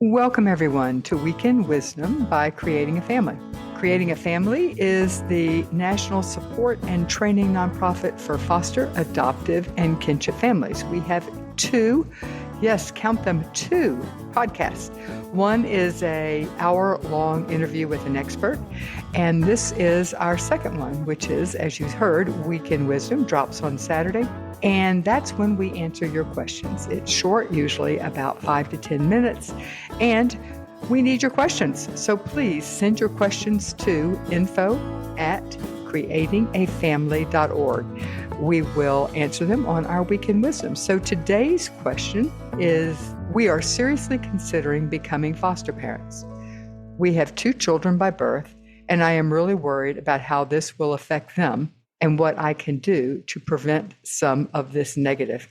Welcome, everyone, to Weekend Wisdom by Creating a Family. Creating a Family is the national support and training nonprofit for foster, adoptive, and kinship families. We have two, yes, count them, two podcasts. One is an hour-long interview with an expert, and this is our second one, which is, as you heard, Weekend Wisdom drops on Saturday. And that's when we answer your questions. It's short, usually about 5 to 10 minutes, and we need your questions. So please send your questions to info@creatingafamily.org. We will answer them on our Weekend Wisdom. So today's question is, we are seriously considering becoming foster parents. We have 2 children by birth, and I am really worried about how this will affect them and what I can do to prevent some of this negative.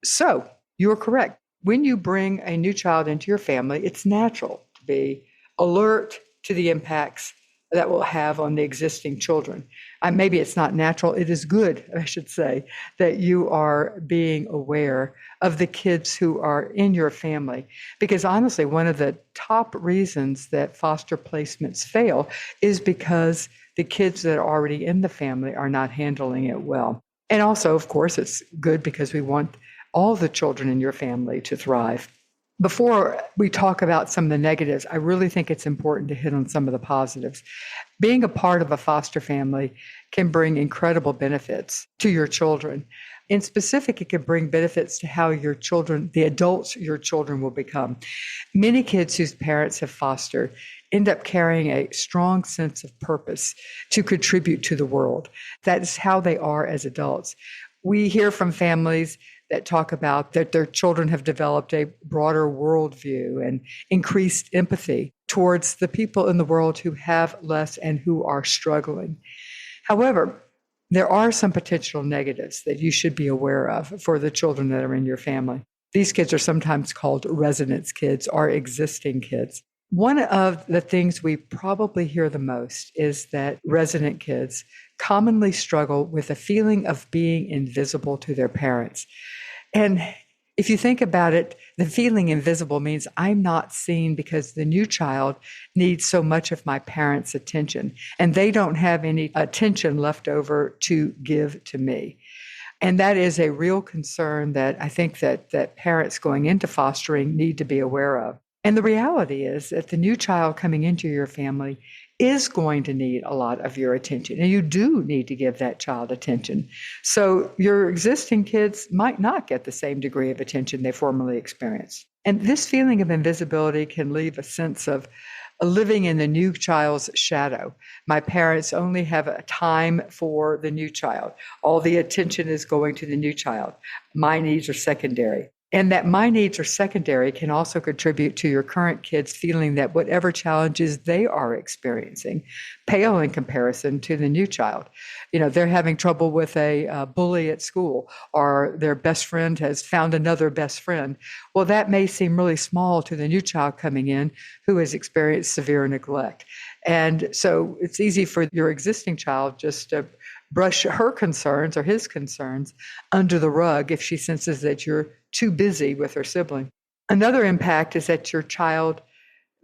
So you're correct. When you bring a new child into your family, it's natural to be alert to the impacts that will have on the existing children. Maybe it's not natural. It is good, I should say, that you are being aware of the kids who are in your family. Because honestly, one of the top reasons that foster placements fail is because the kids that are already in the family are not handling it well. And also, of course, it's good because we want all the children in your family to thrive. Before we talk about some of the negatives, I really think it's important to hit on some of the positives. Being a part of a foster family can bring incredible benefits to your children. In specific, it can bring benefits to how your children, the adults your children will become. Many kids whose parents have fostered end up carrying a strong sense of purpose to contribute to the world. That is how they are as adults. We hear from families that talk about that their children have developed a broader worldview and increased empathy towards the people in the world who have less and who are struggling. However, there are some potential negatives that you should be aware of for the children that are in your family. These kids are sometimes called residence kids or existing kids. One of the things we probably hear the most is that resident kids commonly struggle with a feeling of being invisible to their parents. And if you think about it, the feeling invisible means I'm not seen because the new child needs so much of my parents' attention, and they don't have any attention left over to give to me. And that is a real concern that I think that parents going into fostering need to be aware of. And the reality is that the new child coming into your family is going to need a lot of your attention, and you do need to give that child attention. So your existing kids might not get the same degree of attention they formerly experienced. And this feeling of invisibility can leave a sense of living in the new child's shadow. My parents only have a time for the new child. All the attention is going to the new child. My needs are secondary. And that my needs are secondary can also contribute to your current kids feeling that whatever challenges they are experiencing pale in comparison to the new child. You know, they're having trouble with a bully at school, or their best friend has found another best friend. Well, that may seem really small to the new child coming in who has experienced severe neglect. And so it's easy for your existing child just to brush her concerns or his concerns under the rug if she senses that you're too busy with her sibling. Another impact is that your child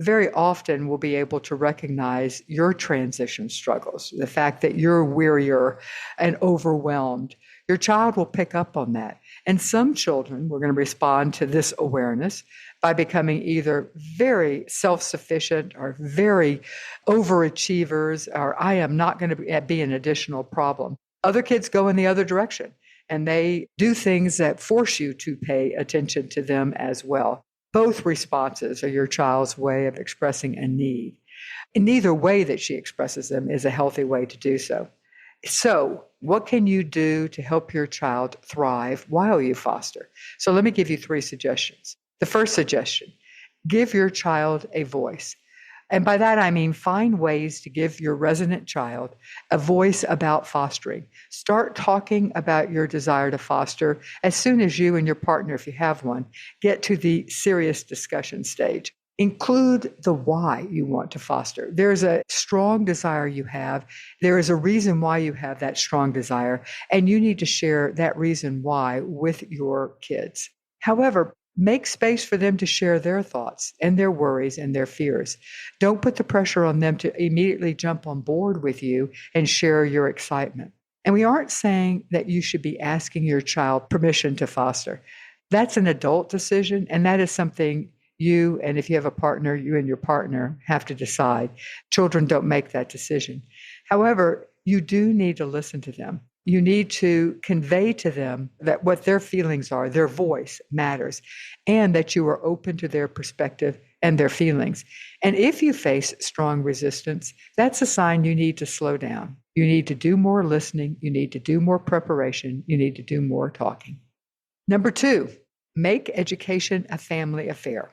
very often will be able to recognize your transition struggles, the fact that you're wearier and overwhelmed. Your child will pick up on that. And some children were going to respond to this awareness by becoming either very self-sufficient or very overachievers, or I am not going to be an additional problem. Other kids go in the other direction, and they do things that force you to pay attention to them as well. Both responses are your child's way of expressing a need. And neither way that she expresses them is a healthy way to do so. So, what can you do to help your child thrive while you foster? So let me give you 3 suggestions. The first suggestion, give your child a voice. And by that, I mean find ways to give your resident child a voice about fostering. Start talking about your desire to foster as soon as you and your partner, if you have one, get to the serious discussion stage. Include the why you want to foster. There's a strong desire you have. There is a reason why you have that strong desire, and you need to share that reason why with your kids. However, Make space for them to share their thoughts and their worries and their fears. Don't put the pressure on them to immediately jump on board with you and share your excitement. And we aren't saying that you should be asking your child permission to foster. That's an adult decision, and that is something you, and if you have a partner, you and your partner have to decide. Children don't make that decision. However, you do need to listen to them. You need to convey to them that what their feelings are, their voice matters, and that you are open to their perspective and their feelings. And if you face strong resistance, that's a sign you need to slow down. You need to do more listening. You need to do more preparation. You need to do more talking. Number 2, make education a family affair.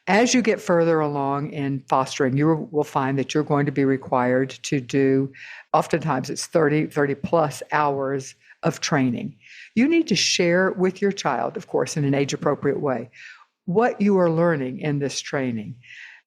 As you get further along in fostering, you will find that you're going to be required to do, oftentimes it's 30 plus hours of training. You need to share with your child, of course, in an age-appropriate way, what you are learning in this training.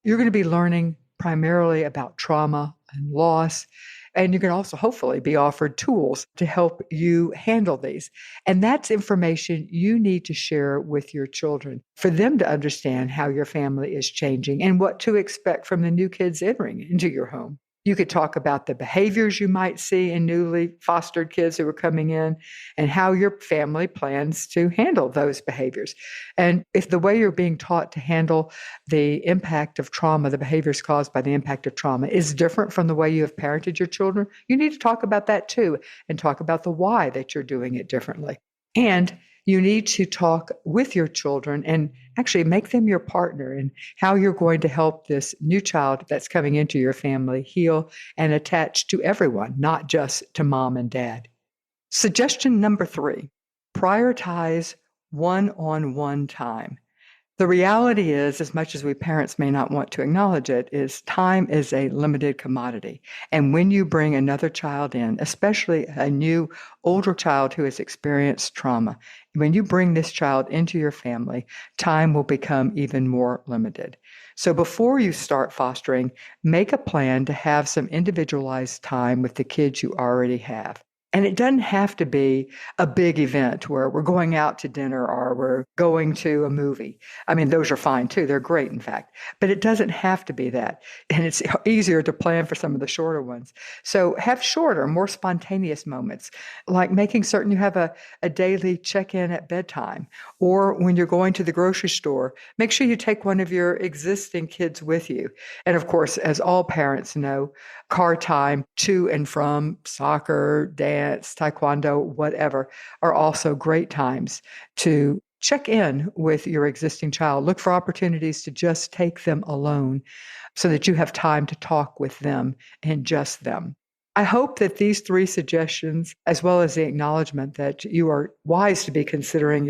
You're going to be learning primarily about trauma and loss, and you can also hopefully be offered tools to help you handle these. And that's information you need to share with your children for them to understand how your family is changing and what to expect from the new kids entering into your home. You could talk about the behaviors you might see in newly fostered kids who are coming in and how your family plans to handle those behaviors. And if the way you're being taught to handle the impact of trauma, the behaviors caused by the impact of trauma, is different from the way you have parented your children, you need to talk about that too and talk about the why that you're doing it differently. And you need to talk with your children and actually make them your partner in how you're going to help this new child that's coming into your family heal and attach to everyone, not just to mom and dad. Suggestion number 3, prioritize one-on-one time. The reality is, as much as we parents may not want to acknowledge it, is time is a limited commodity. And when you bring another child in, especially a new, older child who has experienced trauma, when you bring this child into your family, time will become even more limited. So before you start fostering, make a plan to have some individualized time with the kids you already have. And it doesn't have to be a big event where we're going out to dinner or we're going to a movie. I mean, those are fine too. They're great, in fact. But it doesn't have to be that. And it's easier to plan for some of the shorter ones. So have shorter, more spontaneous moments, like making certain you have a daily check-in at bedtime. Or when you're going to the grocery store, make sure you take one of your existing kids with you. And of course, as all parents know, car time to and from soccer, dance, taekwondo, whatever, are also great times to check in with your existing child. Look for opportunities to just take them alone so that you have time to talk with them and just them. I hope that these 3 suggestions, as well as the acknowledgement that you are wise to be considering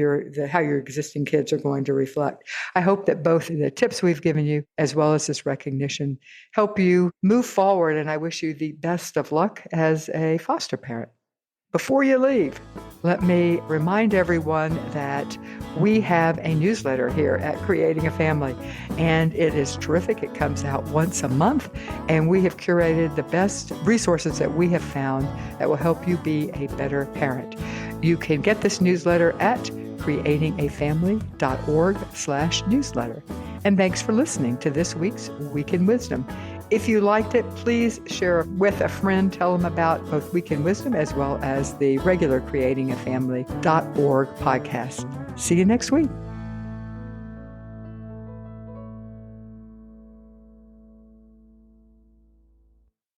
how your existing kids are going to reflect, I hope that both the tips we've given you, as well as this recognition, help you move forward. And I wish you the best of luck as a foster parent. Before you leave, let me remind everyone that we have a newsletter here at Creating a Family, and it is terrific. It comes out once a month, and we have curated the best resources that we have found that will help you be a better parent. You can get this newsletter at creatingafamily.org/newsletter. And thanks for listening to this week's Week in Wisdom. If you liked it, please share with a friend. Tell them about both Week in Wisdom as well as the regular creatingafamily.org podcast. See you next week.